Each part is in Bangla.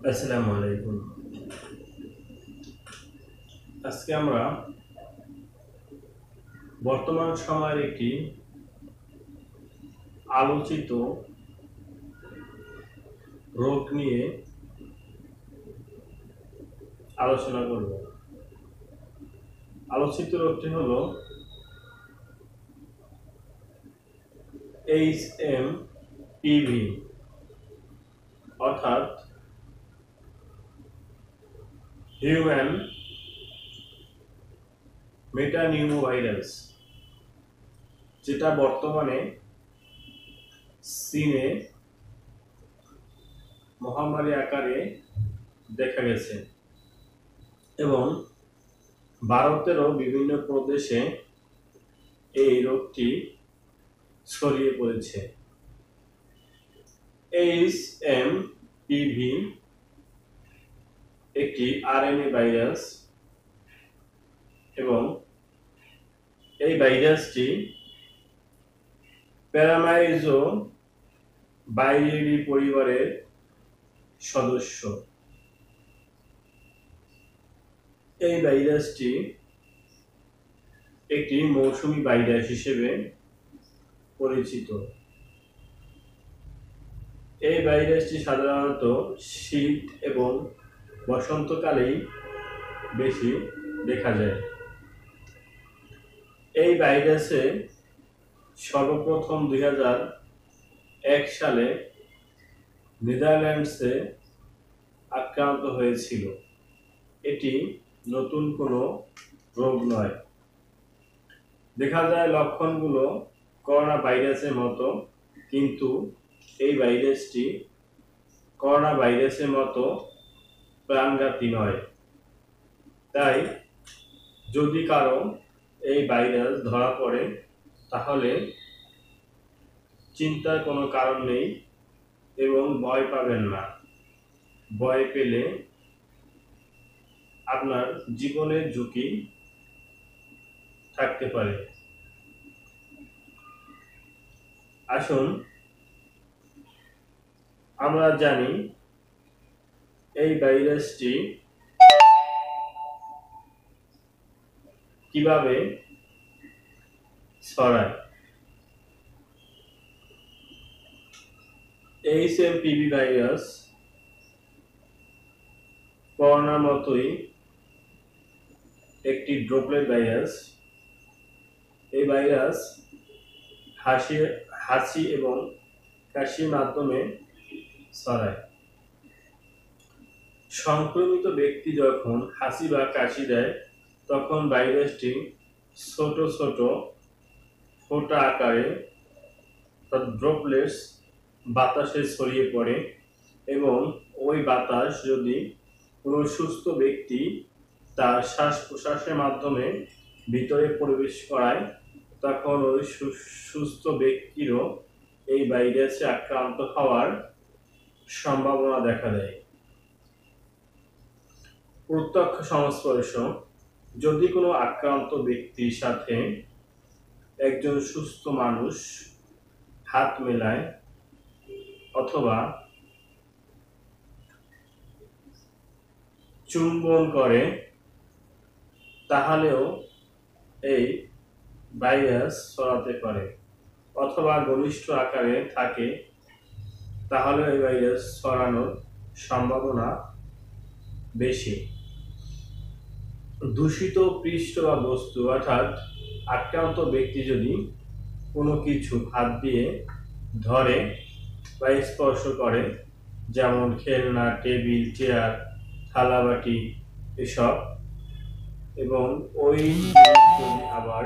আসসালামু আলাইকুম। আজকে আমরা বর্তমান সময়ের একটি আলোচিত রোগ নিয়ে আলোচনা করব। আলোচিত রোগটি হলো HMPV, অর্থাৎ হিউম্যান মেটানিউমোভাইরাস, যেটা বর্তমানে চীনে মহামারী আকারে দেখা গেছে এবং ভারতেরও বিভিন্ন প্রদেশে এই রোগটি ছড়িয়ে পড়েছে। HMPV একটি আরএনএ ভাইরাস এবং এই ভাইরাসটি প্যারামাইজো ভাইরিডি পরিবারের সদস্য। এই ভাইরাসটি একটি মৌসুমী ভাইরাস হিসেবে পরিচিত। এই ভাইরাসটি সাধারণত শীত এবং বসন্তকালেই বেশি দেখা যায়। এই ভাইরাসে সর্বপ্রথম 2001 সালে নেদারল্যান্ডসে আক্রান্ত হয়েছিল। এটি নতুন কোনো রোগ নয়। দেখা যায় লক্ষণগুলো করোনা ভাইরাসের মতো, কিন্তু এই ভাইরাসটি করোনা ভাইরাসের মতো প্রাণঘাতী নয়। তাই যদি কারো এই ভাইরাস ধরা পড়ে তাহলে চিন্তার কোনো কারণ নেই এবং ভয় পাবেন না। ভয় পেলে আপনার জীবনের ঝুঁকি থাকতে পারে। আসুন আমরা জানি এই ভাইরাসটি কিভাবে ছড়ায়। HMPV ভাইরাস করোনার মতোই একটি ড্রপলেট ভাইরাস। এই ভাইরাস হাসি এবং কাশির মাধ্যমে ছড়ায়। সংক্রমিত ব্যক্তি যখন হাসি বা কাশি দেয় তখন ভাইরাসটি ছোট ছোট ফোঁটা আকারে ড্রপলেটস বাতাসে ছড়িয়ে পড়ে এবং ওই বাতাস যদি কোনো সুস্থ ব্যক্তি তার শ্বাস প্রশ্বাসের মাধ্যমে ভিতরে প্রবেশ করায় তখন ওই সুস্থ ব্যক্তিরও এই ভাইরাসে আক্রান্ত হওয়ার সম্ভাবনা দেখা দেয়। প্রত্যক্ষ সংস্পর্শ: যদি কোনো আক্রান্ত ব্যক্তির সাথে একজন সুস্থ মানুষ হাত মেলায় অথবা চুম্বন করে তাহলেও এই ভাইরাস ছড়াতে পারে, অথবা ঘনিষ্ঠ আকারে থাকে তাহলে এই ভাইরাস ছড়ানোর সম্ভাবনা বেশি। দূষিত পৃষ্ঠ বা বস্তু, অর্থাৎ আক্রান্ত ব্যক্তি যদি কোনো কিছু হাত দিয়ে ধরে বা স্পর্শ করে, যেমন খেলনা, টেবিল, চেয়ার, থালাবাটি এসব, এবং ওই যদি আবার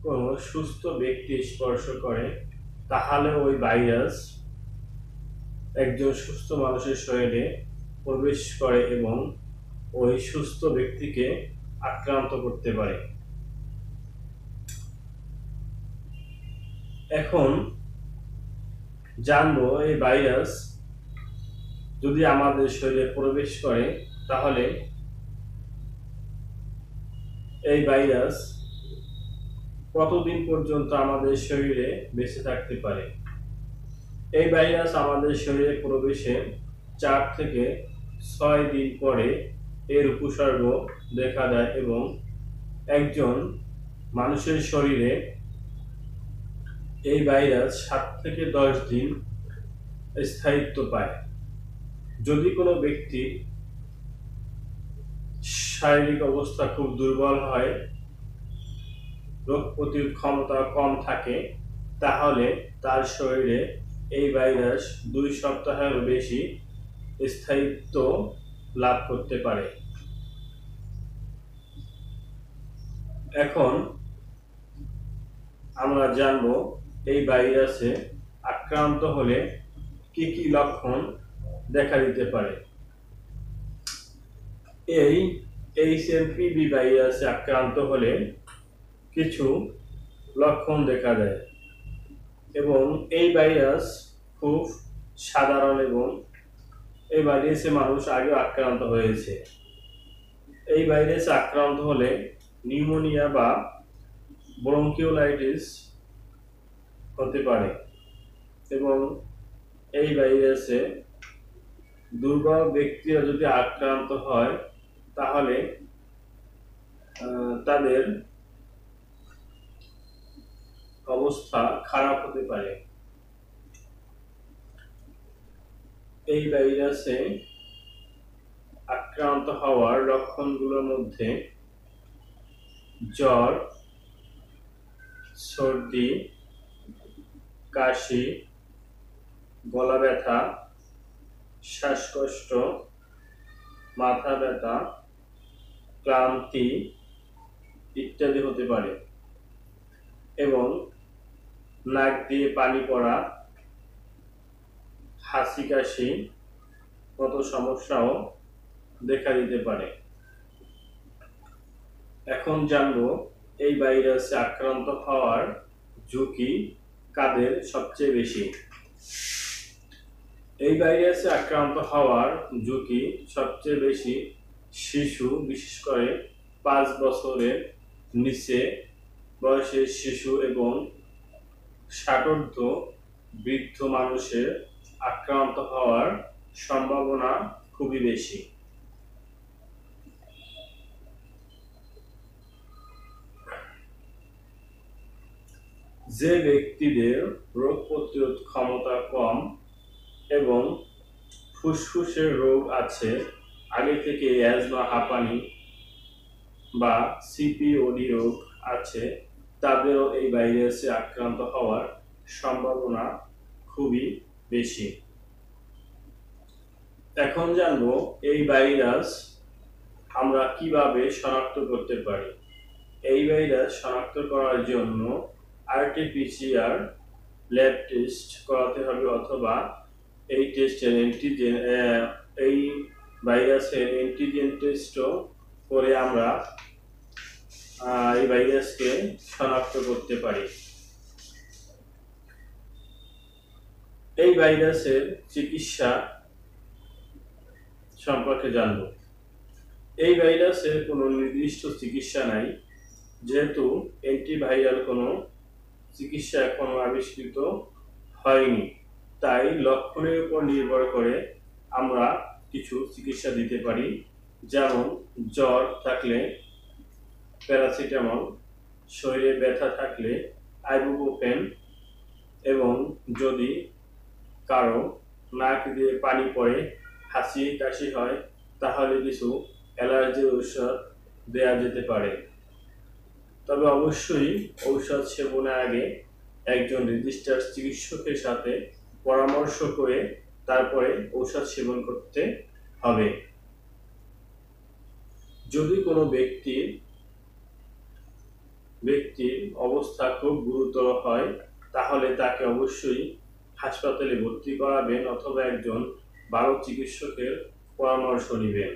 কোনো সুস্থ ব্যক্তি স্পর্শ করে তাহলে ওই ভাইরাস একজন সুস্থ মানুষের শরীরে প্রবেশ করে এবং ওই সুস্থ ব্যক্তিকে আক্রান্ত করতে পারে। এখন জানবো এই ভাইরাস যদি আমাদের শরীরে প্রবেশ করে তাহলে এই ভাইরাস কতদিন পর্যন্ত আমাদের শরীরে বেঁচে থাকতে পারে। এই ভাইরাস আমাদের শরীরে প্রবেশে 4 থেকে 6 দিন পরে এর উপসর্গ দেখা দেয় এবং একজন মানুষের শরীরে এই ভাইরাস 7 থেকে 10 দিন স্থায়িত্ব পায়। যদি কোনো ব্যক্তির শারীরিক অবস্থা খুব দুর্বল হয়, রোগ প্রতিরোধ ক্ষমতা কম থাকে, তাহলে তার শরীরে এই ভাইরাস 2 সপ্তাহেরও বেশি স্থায়িত্ব লাভ করতে পারে। এখন আমরা জানব এই ভাইরাসে আক্রান্ত হলে কি কি লক্ষণ দেখা দিতে পারে। এই HMPV ভাইরাসে আক্রান্ত হলে কিছু লক্ষণ দেখা দেয় এবং এই ভাইরাস খুব সাধারণ এবং এই ভাইরাসে মানুষ আগেও আক্রান্ত হয়েছে। এই ভাইরাসে আক্রান্ত হলে নিউমোনিয়া বা ব্রঙ্কিওলাইটিস হতে পারে এবং এই ভাইরাসে দুর্বল ব্যক্তিরা যদি আক্রান্ত হয় তাহলে তাদের অবস্থা খারাপ হতে পারে। এই ভাইরাসে আক্রান্ত হওয়ার লক্ষণগুলোর মধ্যে জ্বর, সর্দি, কাশি, গলা ব্যথা, শ্বাসকষ্ট, মাথা ব্যথা, ক্লান্তি ইত্যাদি হতে পারে এবং নাক দিয়ে পানি পড়া, হাঁচি কাশি মতো সমস্যাও দেখা দিতে পারে। এখন জানবো এই ভাইরাসে আক্রান্ত হওয়ার ঝুঁকি কাদের সবচেয়ে বেশি। এই ভাইরাসে আক্রান্ত হওয়ার ঝুঁকি সবচেয়ে বেশি শিশু, বিশেষ করে 5 বছরের নিচে বয়সের শিশু এবং 60ঊর্ধ্ব বৃদ্ধ মানুষের আক্রান্ত হওয়ার সম্ভাবনা খুবই বেশি। যে ব্যক্তিদের রোগ প্রতিরোধ ক্ষমতা কম এবং ফুসফুসের রোগ আছে, আগে থেকে অ্যাজমা, হাঁপানি বা CPOD রোগ আছে, তাদেরও এই ভাইরাসে আক্রান্ত হওয়ার সম্ভাবনা খুবই বেশি। এখন জানবো এই ভাইরাস আমরা কিভাবে শনাক্ত করতে পারি। এই ভাইরাস শনাক্ত করার জন্য RT-PCR ল্যাব টেস্ট করাতে হবে অথবা এই টেস্টের এই ভাইরাসের অ্যান্টিজেন টেস্টও করে আমরা এই ভাইরাসকে শনাক্ত করতে পারি। এই ভাইরাসের চিকিৎসা সম্পর্কে জানব। এই ভাইরাসের কোনো নির্দিষ্ট চিকিৎসা নাই, যেহেতু অ্যান্টিভাইরাল কোনো চিকিৎসা এখনো আবিষ্কৃত হয়নি, তাই লক্ষণের উপর নির্ভর করে আমরা কিছু চিকিৎসা দিতে পারি। যেমন জ্বর থাকলে প্যারাসিটামল, শরীরে ব্যথা থাকলে আইবুপ্রোফেন এবং যদি কারো নাক দিয়ে পানি পড়ে, হাঁচি কাশি হয়, তাহলে কিছু অ্যালার্জির ঔষধ দেওয়া যেতে পারে। তবে অবশ্যই ঔষধ সেবনের আগে একজন রেজিস্টার্ড চিকিৎসকের সাথে পরামর্শ করে তারপরে ঔষধ সেবন করতে হবে। যদি কোনো ব্যক্তির অবস্থা খুব গুরুতর হয় তাহলে তাকে অবশ্যই হাসপাতালে ভর্তি করাবেন অথবা একজন ভালো চিকিৎসকের পরামর্শ নেবেন।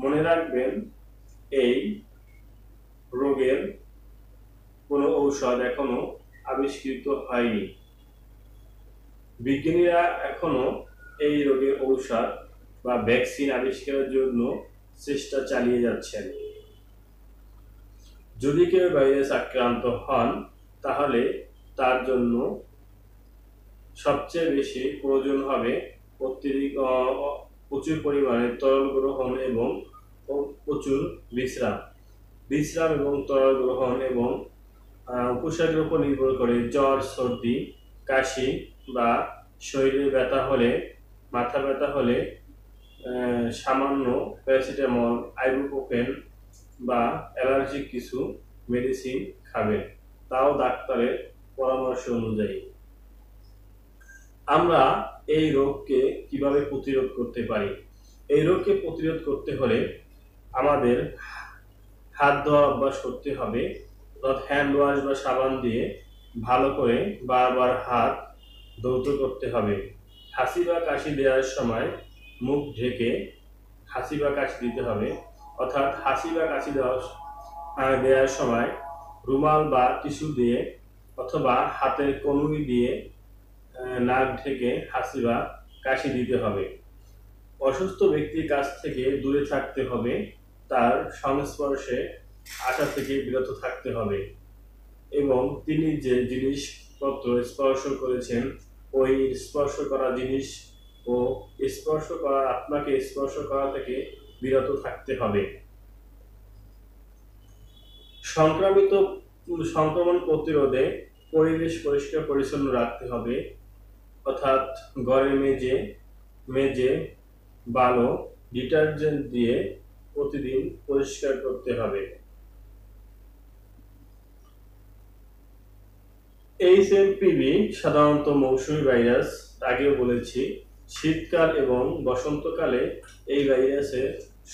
মনে রাখবেন, এই রোগের কোনো ঔষধ এখনো আবিষ্কৃত হয়নি। বিজ্ঞানীরা এখনো এই রোগের ঔষধ বা ভ্যাকসিন আবিষ্কারের জন্য চেষ্টা চালিয়ে যাচ্ছেন। যদি কেউ ভাইরাস আক্রান্ত হন তাহলে তার জন্য সবচেয়ে বেশি প্রয়োজন হবে প্রচুর পরিমাণে তরল গ্রহণ এবং প্রচুর বিশ্রাম বিশ্রাম এবং তরল গ্রহণ এবং উপসর্গের উপর নির্ভর করে জ্বর, সর্দি, কাশি বা শরীরে ব্যথা হলে, মাথা ব্যথা হলে সামান্য প্যারাসিটামল, আইবুপ্রোফেন বা অ্যালার্জিক কিছু মেডিসিন খাবেন, তাও ডাক্তারের পরামর্শ অনুযায়ী। আমরা এই রোগকে কিভাবে প্রতিরোধ করতে পারি? এই রোগকে প্রতিরোধ করতে হলে আমাদের হাত ধোয়া অভ্যাস করতে হবে, অর্থাৎ হ্যান্ড ওয়াশ বা সাবান দিয়ে ভালো করে বারবার হাত ধৌত করতে হবে। হাসি বা কাশি দেওয়ার সময় মুখ ঢেকে হাসি বা কাশি দিতে হবে, অর্থাৎ হাসি বা কাশি দেওয়ার সময় রুমাল বা টিস্যু দিয়ে অথবা হাতের কনুই দিয়ে নাক ঢেকে হাসি বা কাশি দিতে হবে। অসুস্থ ব্যক্তির কাছ থেকে দূরে থাকতে হবে, তার সংস্পর্শে আসা থেকে বিরত থাকতে হবে এবং তিনি যে জিনিসপত্র স্পর্শ করেছেন ওই স্পর্শ করা জিনিস ও আপনাকে স্পর্শ করা থেকে বিরত থাকতে হবে। সংক্রমণ প্রতিরোধে পরিবেশ পরিষ্কার পরিচ্ছন্ন রাখতে হবে, অর্থাৎ ঘরের মেজে ভালো ডিটারজেন্ট দিয়ে প্রতিদিন পরিষ্কার করতে হবে। HMPV সাধারণত মৌসুমী ভাইরাস, আগেও বলেছি। শীতকাল এবং বসন্তকালে এই ভাইরাসের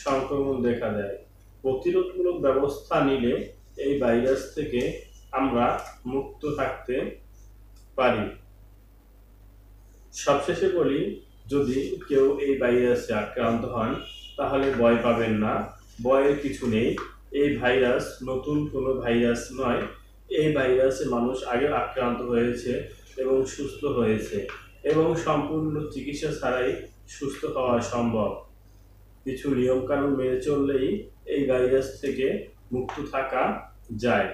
সংক্রমণ দেখা দেয়। প্রতিরোধমূলক ব্যবস্থা নিলে এই ভাইরাস থেকে আমরা মুক্ত থাকতে পারি। সবশেষে বলি, যদি কেউ এই ভাইরাসে আক্রান্ত হন তাহলে ভয় পাবেন না, ভয়ের কিছু নেই। এই ভাইরাস নতুন কোনো ভাইরাস নয়, এই ভাইরাসে মানুষ আগে আক্রান্ত হয়েছে এবং সুস্থ হয়েছে এবং সম্পূর্ণ চিকিৎসা ছাড়াই সুস্থ হওয়া সম্ভব। কিছু নিয়মকানুন মেনে চললেই এই ভাইরাস থেকে মুক্ত থাকা যায়।